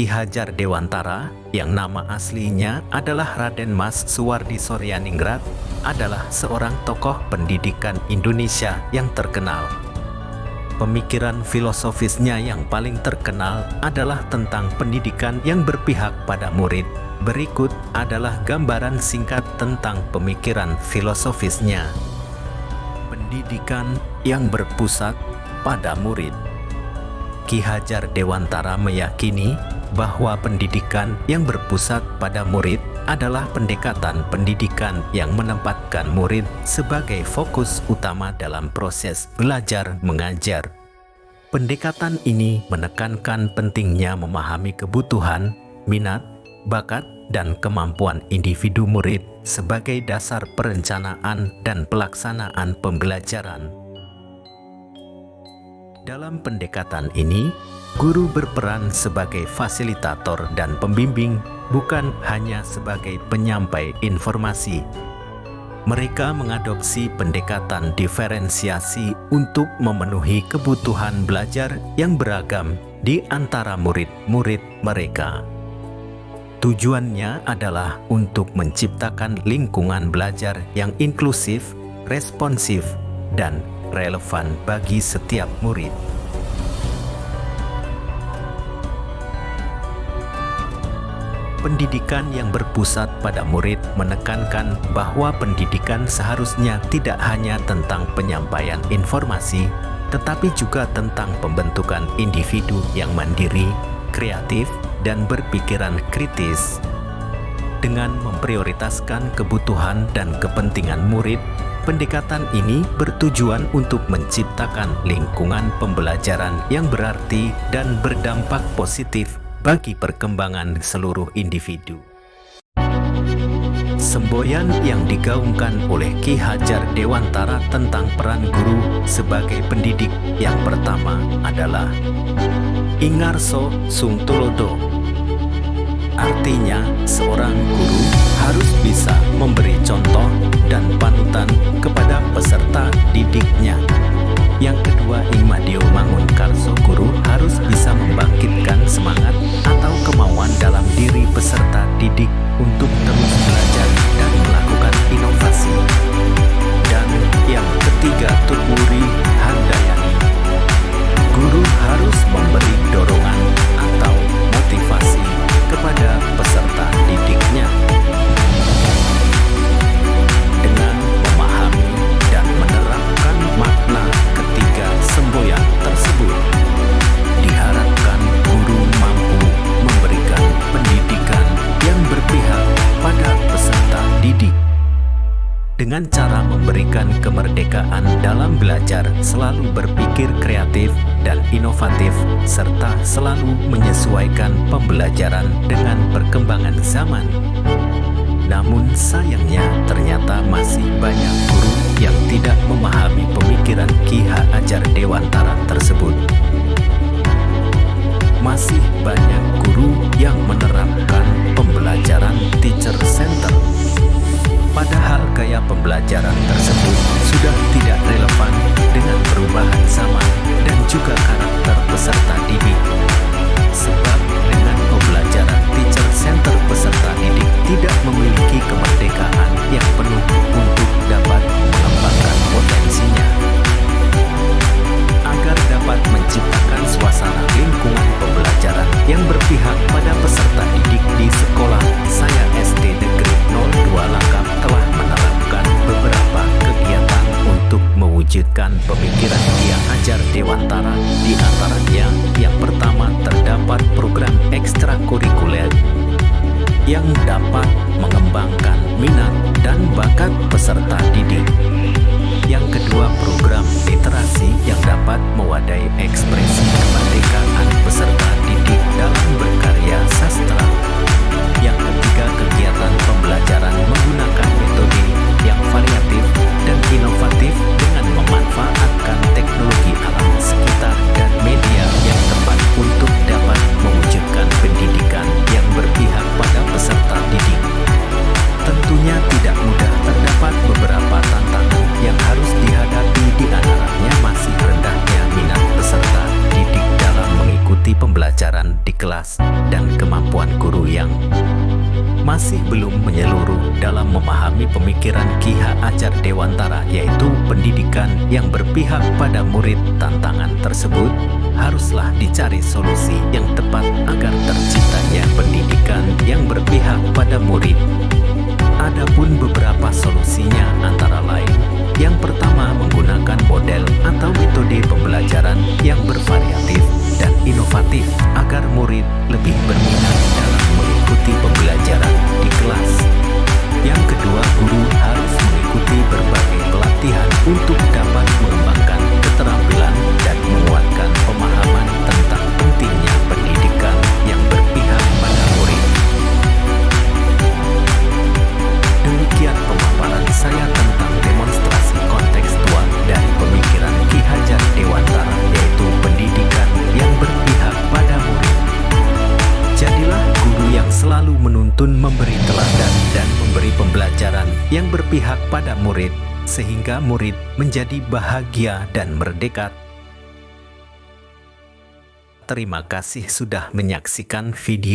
Ki Hajar Dewantara, yang nama aslinya adalah Raden Mas Suwardi Soryaningrat, adalah seorang tokoh pendidikan Indonesia yang terkenal. Pemikiran filosofisnya yang paling terkenal adalah tentang pendidikan yang berpihak pada murid. Berikut adalah gambaran singkat tentang pemikiran filosofisnya. Pendidikan yang berpusat pada murid. Ki Hajar Dewantara meyakini bahwa pendidikan yang berpusat pada murid adalah pendekatan pendidikan yang menempatkan murid sebagai fokus utama dalam proses belajar mengajar. Pendekatan ini menekankan pentingnya memahami kebutuhan, minat, bakat, dan kemampuan individu murid sebagai dasar perencanaan dan pelaksanaan pembelajaran. Dalam pendekatan ini, guru berperan sebagai fasilitator dan pembimbing, bukan hanya sebagai penyampai informasi. Mereka mengadopsi pendekatan diferensiasi untuk memenuhi kebutuhan belajar yang beragam di antara murid-murid mereka. Tujuannya adalah untuk menciptakan lingkungan belajar yang inklusif, responsif, dan relevan bagi setiap murid. Pendidikan yang berpusat pada murid menekankan bahwa pendidikan seharusnya tidak hanya tentang penyampaian informasi, tetapi juga tentang pembentukan individu yang mandiri, kreatif, dan berpikiran kritis. Dengan memprioritaskan kebutuhan dan kepentingan murid, pendekatan ini bertujuan untuk menciptakan lingkungan pembelajaran yang berarti dan berdampak positif bagi perkembangan seluruh individu. Semboyan yang digaungkan oleh Ki Hajar Dewantara tentang peran guru sebagai pendidik yang pertama adalah Ingarso Sungtulodo. Artinya, seorang guru harus bisa memberi contoh dan panutan kepada peserta didiknya. Yang kedua, Ingmadio Mangunkarso, guru harus bisa membangkitkan semangat atau kemauan dalam diri peserta didik untuk terus belajar dan melakukan inovasi. Dan yang ketiga, Tukuri Handayani, guru harus memberi dorongan atau motivasi kepada peserta didiknya. Dengan memahami dan menerapkan makna ketiga semboyan tersebut, diharapkan guru mampu memberikan pendidikan yang berpihak pada peserta didik. Dengan cara memberikan kemerdekaan dalam belajar, selalu berpikir kreatif dan inovatif, serta selalu menyesuaikan pembelajaran dengan perkembangan zaman. Namun sayangnya ternyata masih banyak guru yang tidak memahami pemikiran Ki Hajar Dewantara tersebut. Masih banyak guru yang menerapkan pembelajaran teacher center. Padahal gaya pembelajaran tersebut sudah tidak relevan dengan perubahan zaman dan juga karakter peserta didik. Sebab dengan pembelajaran teacher center, peserta didik tidak memiliki kemerdekaan yang penuh untuk dapat mengembangkan potensinya. Agar dapat menciptakan suasana lingkungan pembelajaran yang berpihak pada peserta didik di sekolah, saya SD Negeri 02 Langkap telah menerapkan beberapa kegiatan untuk mewujudkan pemikiran Ki Hajar Dewantara. Di antaranya, yang pertama, terdapat program ekstrakurikuler yang dapat mengembangkan minat dan bakat peserta didik. Yang kedua, program literasi yang dapat mewadai ekspresi kemerdekaan peserta didik dalam berkarya sastra. Yang ketiga, kegiatan pembelajaran menggunakan metode yang variatif dan inovatif dengan memanfaatkan teknologi alam sekitar dan media yang tepat untuk dapat mewujudkan pendidikan yang berpihak pada peserta didik. Tentunya tidak mudah, terdapat beberapa belum menyeluruh dalam memahami pemikiran Ki Hajar Dewantara, yaitu pendidikan yang berpihak pada murid. Tantangan tersebut haruslah dicari solusi yang tepat agar terciptanya pendidikan yang berpihak pada murid. Adapun beberapa solusinya antara lain, yang pertama menggunakan model atau metode pembelajaran yang bervariatif dan inovatif agar murid lebih berminat dalam mengikuti pembelajaran di kelas. Yang kedua, guru harus mengikuti berbagai pelatihan untuk dapat mengembangkan keterampilan dan menguatkan pemahaman tentang pentingnya pendidikan yang berpihak pada murid. Demikian pemaparan saya tentang demonstrasi kontekstual dari pemikiran Ki Hajar Dewantara, yaitu pendidikan yang berpihak pada murid. Jadilah guru yang selalu menuntun, memberi teladan, dan memberi pembelajaran yang berpihak pada murid, sehingga murid menjadi bahagia dan merdeka. Terima kasih sudah menyaksikan video